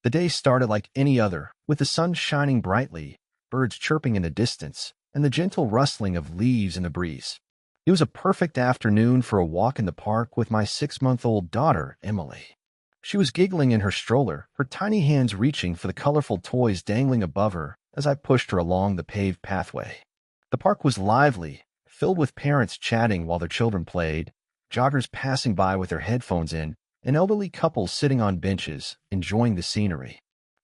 The day started like any other, with the sun shining brightly, birds chirping in the distance, and the gentle rustling of leaves in the breeze. It was a perfect afternoon for a walk in the park with my 6-month-old daughter, Emily. She was giggling in her stroller, her tiny hands reaching for the colorful toys dangling above her as I pushed her along the paved pathway. The park was lively, filled with parents chatting while their children played, joggers passing by with their headphones in, and elderly couples sitting on benches, enjoying the scenery.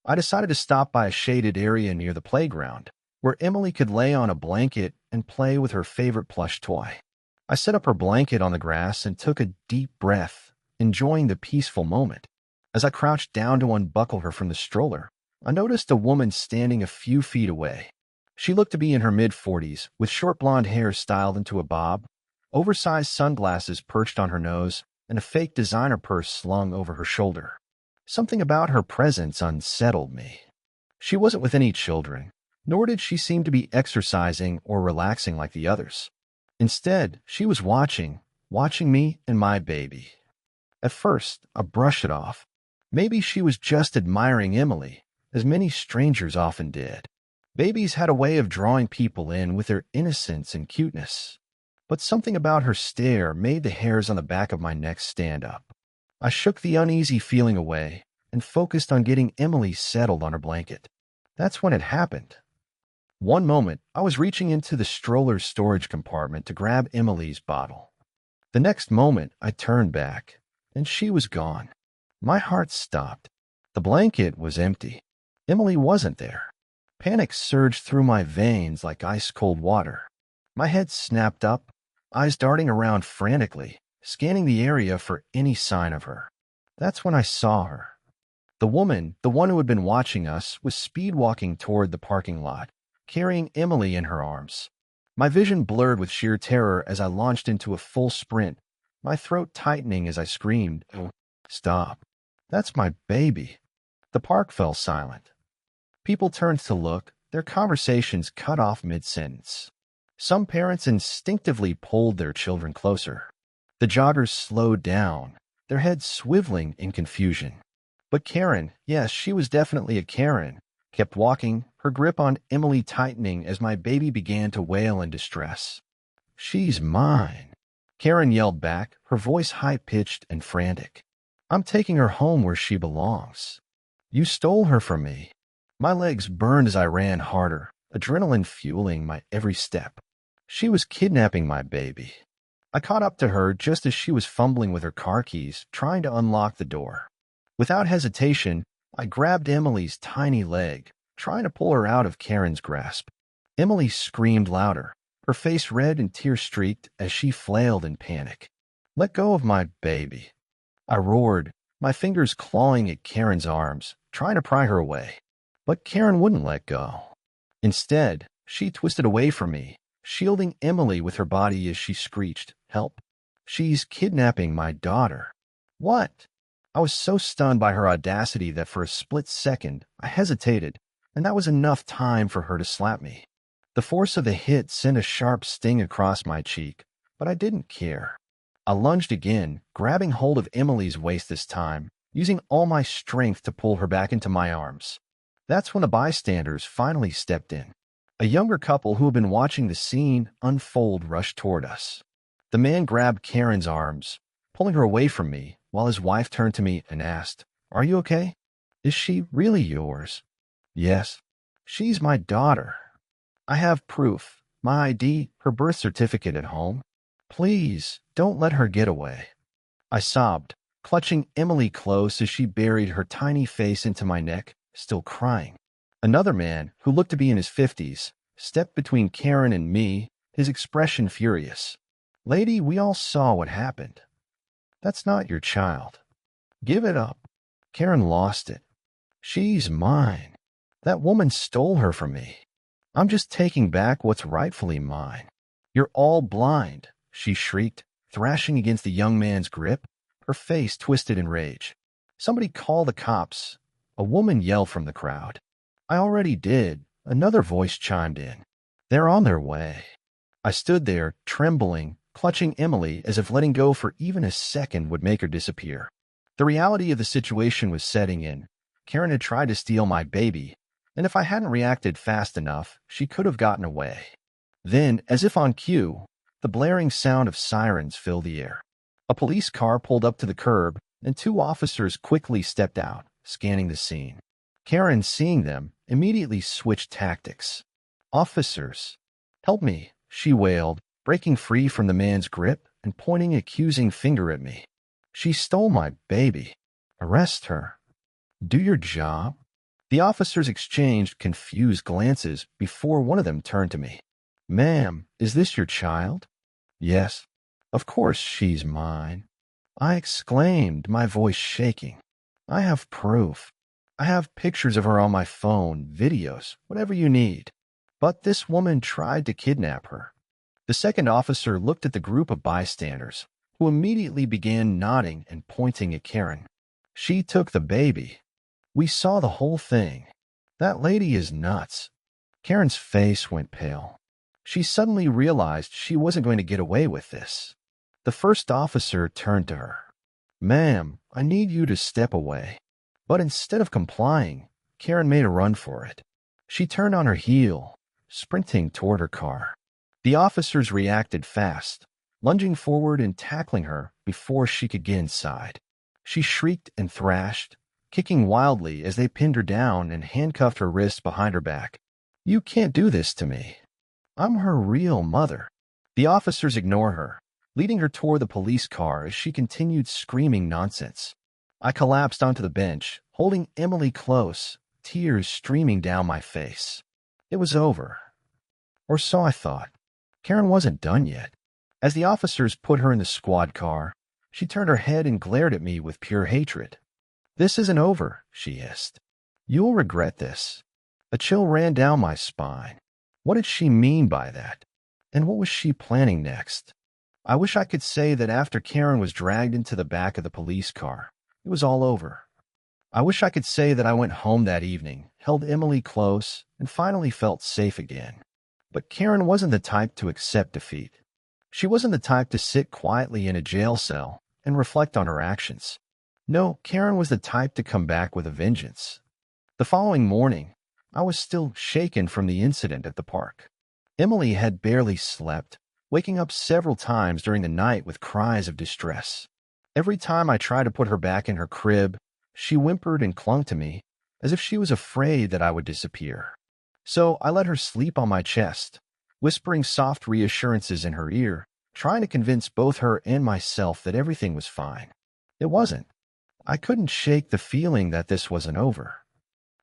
I decided to stop by a shaded area near the playground, where Emily could lay on a blanket and play with her favorite plush toy. I set up her blanket on the grass and took a deep breath, enjoying the peaceful moment. As I crouched down to unbuckle her from the stroller, I noticed a woman standing a few feet away. She looked to be in her mid-40s, with short blonde hair styled into a bob, oversized sunglasses perched on her nose, and a fake designer purse slung over her shoulder. Something about her presence unsettled me. She wasn't with any children, nor did she seem to be exercising or relaxing like the others. Instead, she was watching me and my baby. At first, I brushed it off. Maybe she was just admiring Emily, as many strangers often did. Babies had a way of drawing people in with their innocence and cuteness. But something about her stare made the hairs on the back of my neck stand up. I shook the uneasy feeling away and focused on getting Emily settled on her blanket. That's when it happened. One moment, I was reaching into the stroller's storage compartment to grab Emily's bottle. The next moment, I turned back, and she was gone. My heart stopped. The blanket was empty. Emily wasn't there. Panic surged through my veins like ice-cold water. My head snapped up, eyes darting around frantically, scanning the area for any sign of her. That's when I saw her. The woman, the one who had been watching us, was speed-walking toward the parking lot, carrying Emily in her arms. My vision blurred with sheer terror as I launched into a full sprint, my throat tightening as I screamed, "Oh, stop. That's my baby." The park fell silent. People turned to look, their conversations cut off mid-sentence. Some parents instinctively pulled their children closer. The joggers slowed down, their heads swiveling in confusion. But Karen, yes, she was definitely a Karen, kept walking, her grip on Emily tightening as my baby began to wail in distress. "She's mine," Karen yelled back, her voice high-pitched and frantic. "I'm taking her home where she belongs. You stole her from me." My legs burned as I ran harder, adrenaline fueling my every step. She was kidnapping my baby. I caught up to her just as she was fumbling with her car keys, trying to unlock the door. Without hesitation, I grabbed Emily's tiny leg, trying to pull her out of Karen's grasp. Emily screamed louder, her face red and tear-streaked as she flailed in panic. "Let go of my baby," I roared, my fingers clawing at Karen's arms, trying to pry her away. But Karen wouldn't let go. Instead, she twisted away from me, shielding Emily with her body as she screeched, "Help! She's kidnapping my daughter." "What?" I was so stunned by her audacity that for a split second, I hesitated, and that was enough time for her to slap me. The force of the hit sent a sharp sting across my cheek, but I didn't care. I lunged again, grabbing hold of Emily's waist this time, using all my strength to pull her back into my arms. That's when the bystanders finally stepped in. A younger couple who had been watching the scene unfold rushed toward us. The man grabbed Karen's arms, pulling her away from me, while his wife turned to me and asked, "Are you okay? Is she really yours?" "Yes. She's my daughter. I have proof, my ID, her birth certificate at home. Please, don't let her get away." I sobbed, clutching Emily close as she buried her tiny face into my neck, still crying. Another man, who looked to be in his 50s, stepped between Karen and me, his expression furious. "Lady, we all saw what happened. That's not your child. Give it up." Karen lost it. "She's mine. That woman stole her from me. I'm just taking back what's rightfully mine." "You're all blind," she shrieked, thrashing against the young man's grip, her face twisted in rage. "Somebody call the cops," a woman yelled from the crowd. "I already did," another voice chimed in. "They're on their way." I stood there, trembling, clutching Emily as if letting go for even a second would make her disappear. The reality of the situation was setting in, Karen had tried to steal my baby, and if I hadn't reacted fast enough, she could have gotten away. Then, as if on cue, the blaring sound of sirens filled the air. A police car pulled up to the curb, and two officers quickly stepped out, scanning the scene. Karen, seeing them, immediately switched tactics. "Officers, help me," she wailed, breaking free from the man's grip and pointing an accusing finger at me. "She stole my baby. Arrest her. Do your job." The officers exchanged confused glances before one of them turned to me. "Ma'am, is this your child?" "Yes. Of course she's mine," I exclaimed, my voice shaking. "I have proof. I have pictures of her on my phone, videos, whatever you need. But this woman tried to kidnap her." The second officer looked at the group of bystanders, who immediately began nodding and pointing at Karen. "She took the baby. We saw the whole thing. That lady is nuts." Karen's face went pale. She suddenly realized she wasn't going to get away with this. The first officer turned to her. "Ma'am, I need you to step away." But instead of complying, Karen made a run for it. She turned on her heel, sprinting toward her car. The officers reacted fast, lunging forward and tackling her before she could get inside. She shrieked and thrashed, kicking wildly as they pinned her down and handcuffed her wrists behind her back. "You can't do this to me. I'm her real mother." The officers ignored her, leading her toward the police car as she continued screaming nonsense. I collapsed onto the bench, holding Emily close, tears streaming down my face. It was over. Or so I thought. Karen wasn't done yet. As the officers put her in the squad car, she turned her head and glared at me with pure hatred. "This isn't over," she hissed. "You'll regret this." A chill ran down my spine. What did she mean by that? And what was she planning next? I wish I could say that after Karen was dragged into the back of the police car, it was all over. I wish I could say that I went home that evening, held Emily close, and finally felt safe again. But Karen wasn't the type to accept defeat. She wasn't the type to sit quietly in a jail cell and reflect on her actions. No, Karen was the type to come back with a vengeance. The following morning, I was still shaken from the incident at the park. Emily had barely slept, waking up several times during the night with cries of distress. Every time I tried to put her back in her crib, she whimpered and clung to me, as if she was afraid that I would disappear. So I let her sleep on my chest, whispering soft reassurances in her ear, trying to convince both her and myself that everything was fine. It wasn't. I couldn't shake the feeling that this wasn't over.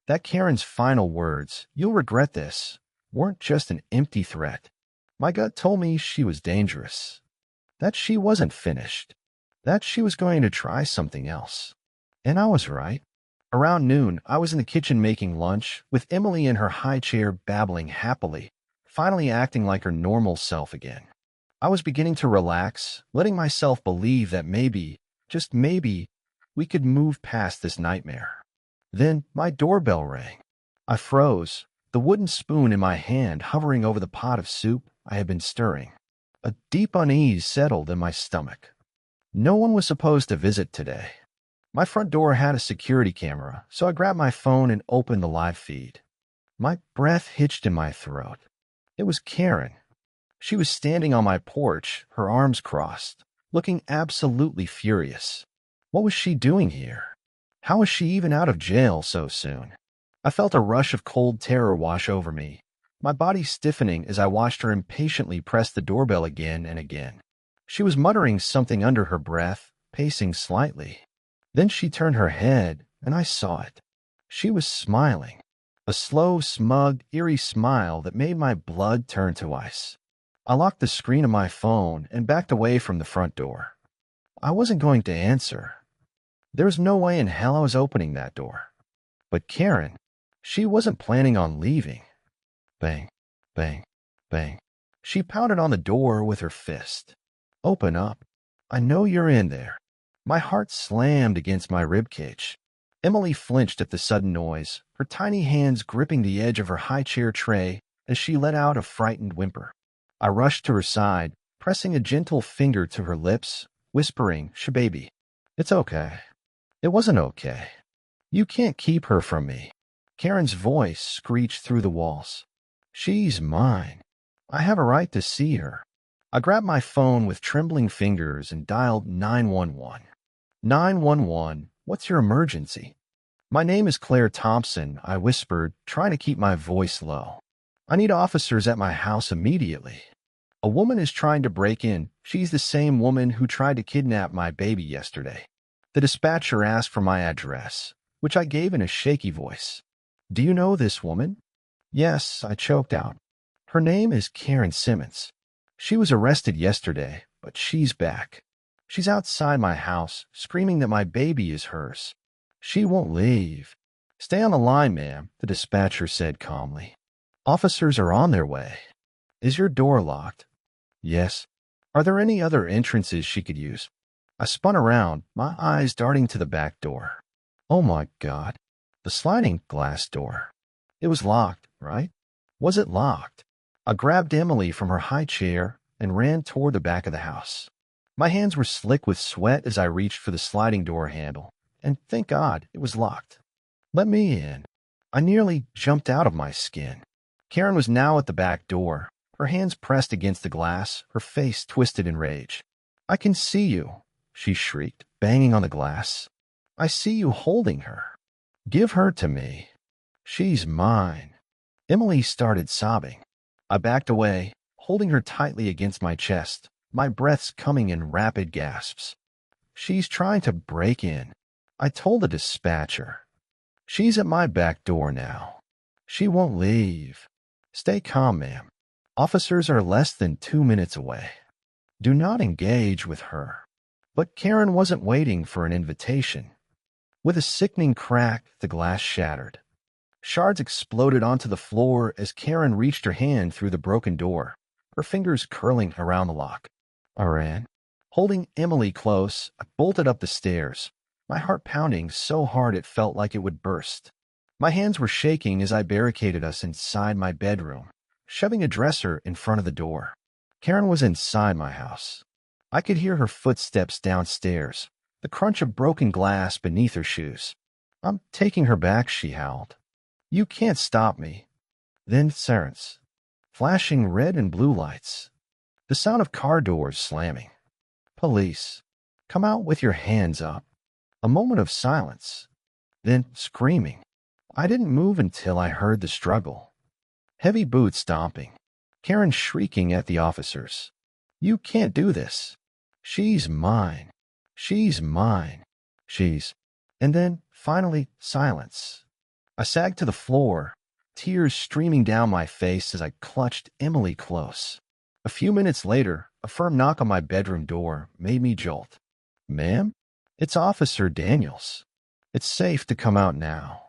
That Karen's final words, "You'll regret this," weren't just an empty threat. My gut told me she was dangerous, that she wasn't finished, that she was going to try something else. And I was right. Around noon, I was in the kitchen making lunch, with Emily in her high chair babbling happily, finally acting like her normal self again. I was beginning to relax, letting myself believe that maybe, just maybe, we could move past this nightmare. Then my doorbell rang. I froze, the wooden spoon in my hand hovering over the pot of soup I had been stirring. A deep unease settled in my stomach. No one was supposed to visit today. My front door had a security camera, so I grabbed my phone and opened the live feed. My breath hitched in my throat. It was Karen. She was standing on my porch, her arms crossed, looking absolutely furious. What was she doing here? How was she even out of jail so soon? I felt a rush of cold terror wash over me, my body stiffening as I watched her impatiently press the doorbell again and again. She was muttering something under her breath, pacing slightly. Then she turned her head, and I saw it. She was smiling, a slow, smug, eerie smile that made my blood turn to ice. I locked the screen of my phone and backed away from the front door. I wasn't going to answer. There was no way in hell I was opening that door. But Karen, she wasn't planning on leaving. Bang, bang, bang. She pounded on the door with her fist. "Open up. I know you're in there." My heart slammed against my ribcage. Emily flinched at the sudden noise, her tiny hands gripping the edge of her high chair tray as she let out a frightened whimper. I rushed to her side, pressing a gentle finger to her lips, whispering, "Shababy, it's okay." It wasn't okay. You can't keep her from me. Karen's voice screeched through the walls. She's mine. I have a right to see her. I grabbed my phone with trembling fingers and dialed 911. 911, what's your emergency? My name is Claire Thompson, I whispered, trying to keep my voice low. I need officers at my house immediately. A woman is trying to break in. She's the same woman who tried to kidnap my baby yesterday. The dispatcher asked for my address, which I gave in a shaky voice. Do you know this woman? Yes, I choked out. Her name is Karen Simmons. She was arrested yesterday, but she's back. She's outside my house, screaming that my baby is hers. She won't leave. Stay on the line, ma'am, the dispatcher said calmly. Officers are on their way. Is your door locked? Yes. Are there any other entrances she could use? I spun around, my eyes darting to the back door. Oh my God. The sliding glass door. It was locked, right? Was it locked? I grabbed Emily from her high chair and ran toward the back of the house. My hands were slick with sweat as I reached for the sliding door handle, and thank God it was locked. Let me in. I nearly jumped out of my skin. Karen was now at the back door, her hands pressed against the glass, her face twisted in rage. I can see you, she shrieked, banging on the glass. I see you holding her. Give her to me. She's mine. Emily started sobbing. I backed away, holding her tightly against my chest, my breaths coming in rapid gasps. She's trying to break in. I told the dispatcher. She's at my back door now. She won't leave. Stay calm, ma'am. Officers are less than 2 minutes away. Do not engage with her. But Karen wasn't waiting for an invitation. With a sickening crack, the glass shattered. Shards exploded onto the floor as Karen reached her hand through the broken door, her fingers curling around the lock. I ran. Holding Emily close, I bolted up the stairs, my heart pounding so hard it felt like it would burst. My hands were shaking as I barricaded us inside my bedroom, shoving a dresser in front of the door. Karen was inside my house. I could hear her footsteps downstairs, the crunch of broken glass beneath her shoes. I'm taking her back, she howled. You can't stop me. Then sirens, flashing red and blue lights. The sound of car doors slamming. Police, come out with your hands up. A moment of silence. Then screaming. I didn't move until I heard the struggle. Heavy boots stomping. Karen shrieking at the officers. You can't do this. She's mine. She's mine. She's... And then, finally, silence. I sagged to the floor, tears streaming down my face as I clutched Emily close. A few minutes later, a firm knock on my bedroom door made me jolt. Ma'am? It's Officer Daniels. It's safe to come out now.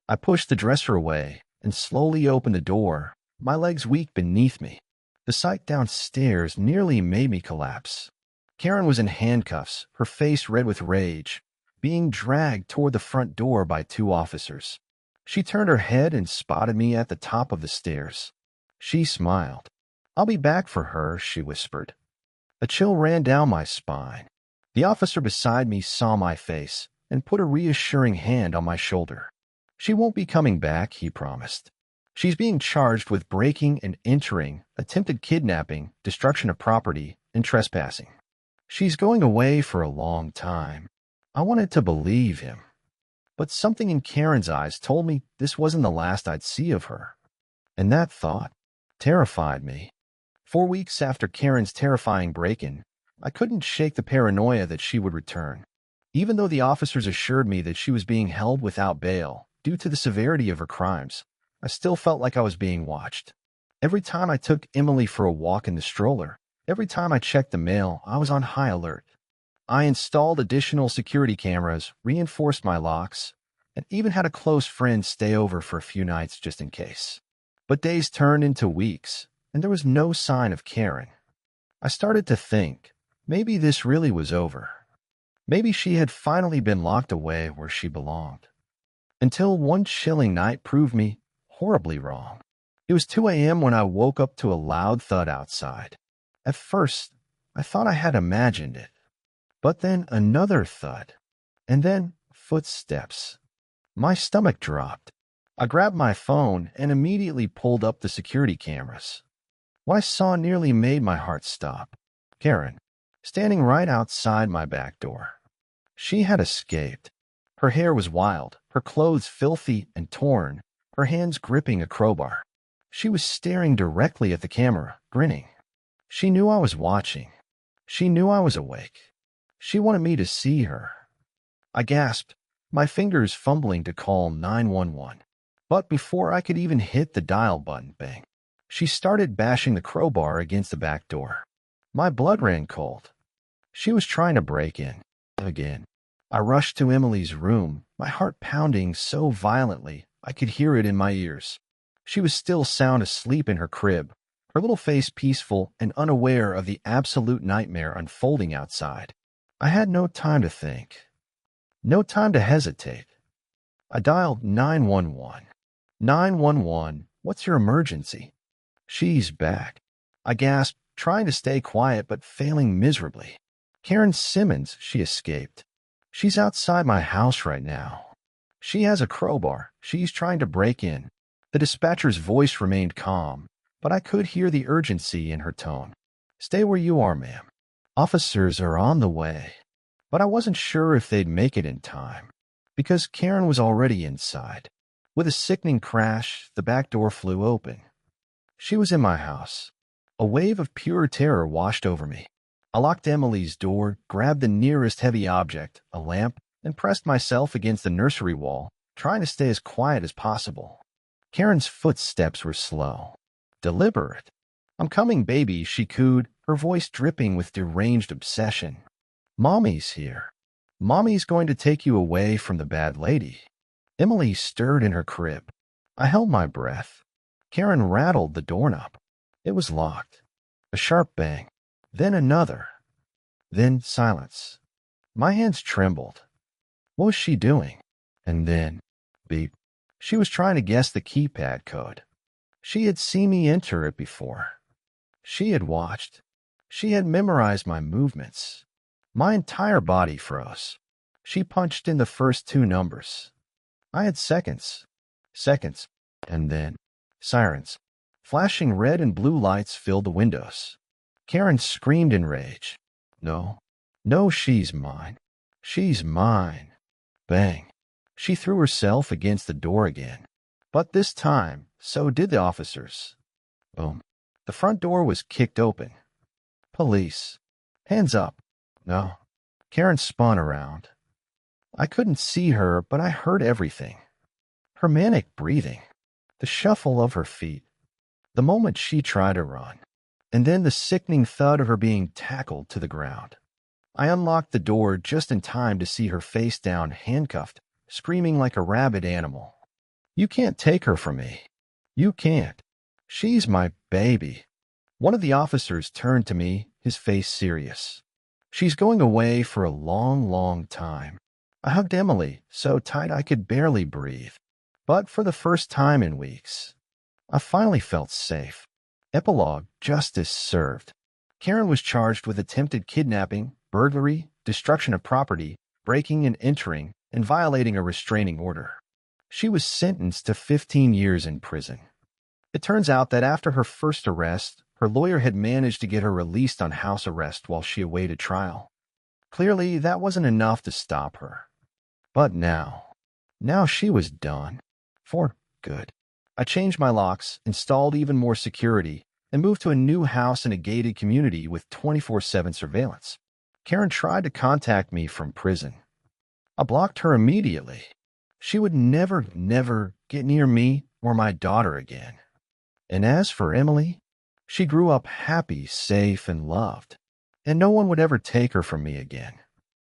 I pushed the dresser away and slowly opened the door, my legs weak beneath me. The sight downstairs nearly made me collapse. Karen was in handcuffs, her face red with rage, being dragged toward the front door by 2 officers. She turned her head and spotted me at the top of the stairs. She smiled. I'll be back for her, she whispered. A chill ran down my spine. The officer beside me saw my face and put a reassuring hand on my shoulder. She won't be coming back, he promised. She's being charged with breaking and entering, attempted kidnapping, destruction of property, and trespassing. She's going away for a long time. I wanted to believe him. But something in Karen's eyes told me this wasn't the last I'd see of her. And that thought terrified me. 4 weeks after Karen's terrifying break-in, I couldn't shake the paranoia that she would return. Even though the officers assured me that she was being held without bail due to the severity of her crimes, I still felt like I was being watched. Every time I took Emily for a walk in the stroller, every time I checked the mail, I was on high alert. I installed additional security cameras, reinforced my locks, and even had a close friend stay over for a few nights just in case. But days turned into weeks, and there was no sign of Karen. I started to think, maybe this really was over. Maybe she had finally been locked away where she belonged. Until one chilling night proved me horribly wrong. It was 2 a.m. when I woke up to a loud thud outside. At first, I thought I had imagined it. But then another thud, and then footsteps. My stomach dropped. I grabbed my phone and immediately pulled up the security cameras. What I saw nearly made my heart stop. Karen, standing right outside my back door. She had escaped. Her hair was wild, her clothes filthy and torn, her hands gripping a crowbar. She was staring directly at the camera, grinning. She knew I was watching. She knew I was awake. She wanted me to see her. I gasped, my fingers fumbling to call 911. But before I could even hit the dial button, bang, she started bashing the crowbar against the back door. My blood ran cold. She was trying to break in. Again. I rushed to Emily's room, my heart pounding so violently I could hear it in my ears. She was still sound asleep in her crib, her little face peaceful and unaware of the absolute nightmare unfolding outside. I had no time to think. No time to hesitate. I dialed 911. 911, what's your emergency? She's back. I gasped, trying to stay quiet but failing miserably. Karen Simmons, she escaped. She's outside my house right now. She has a crowbar. She's trying to break in. The dispatcher's voice remained calm, but I could hear the urgency in her tone. Stay where you are, ma'am. Officers are on the way. But I wasn't sure if they'd make it in time, because Karen was already inside. With a sickening crash, the back door flew open. She was in my house. A wave of pure terror washed over me. I locked Emily's door, grabbed the nearest heavy object, a lamp, and pressed myself against the nursery wall, trying to stay as quiet as possible. Karen's footsteps were slow, deliberate. I'm coming, baby, she cooed, her voice dripping with deranged obsession. Mommy's here. Mommy's going to take you away from the bad lady. Emily stirred in her crib. I held my breath. Karen rattled the doorknob. It was locked. A sharp bang. Then another. Then silence. My hands trembled. What was she doing? And then, beep. She was trying to guess the keypad code. She had seen me enter it before. She had watched. She had memorized my movements. My entire body froze. She punched in the first two numbers. I had seconds. Seconds. And then, sirens. Flashing red and blue lights filled the windows. Karen screamed in rage. No. No, she's mine. She's mine. Bang. She threw herself against the door again. But this time, so did the officers. Boom. The front door was kicked open. Police. Hands up. No. Karen spun around. I couldn't see her, but I heard everything. Her manic breathing. The shuffle of her feet. The moment she tried to run. And then the sickening thud of her being tackled to the ground. I unlocked the door just in time to see her face down, handcuffed, screaming like a rabid animal. You can't take her from me. You can't. She's my baby. One of the officers turned to me, his face serious. She's going away for a long, long time. I hugged Emily, so tight I could barely breathe. But for the first time in weeks, I finally felt safe. Epilogue, justice served. Karen was charged with attempted kidnapping, burglary, destruction of property, breaking and entering, and violating a restraining order. She was sentenced to 15 years in prison. It turns out that after her first arrest, her lawyer had managed to get her released on house arrest while she awaited trial. Clearly, that wasn't enough to stop her. But now she was done. For good. I changed my locks, installed even more security, and moved to a new house in a gated community with 24/7 surveillance. Karen tried to contact me from prison. I blocked her immediately. She would never, never get near me or my daughter again. And as for Emily, she grew up happy, safe, and loved, and no one would ever take her from me again.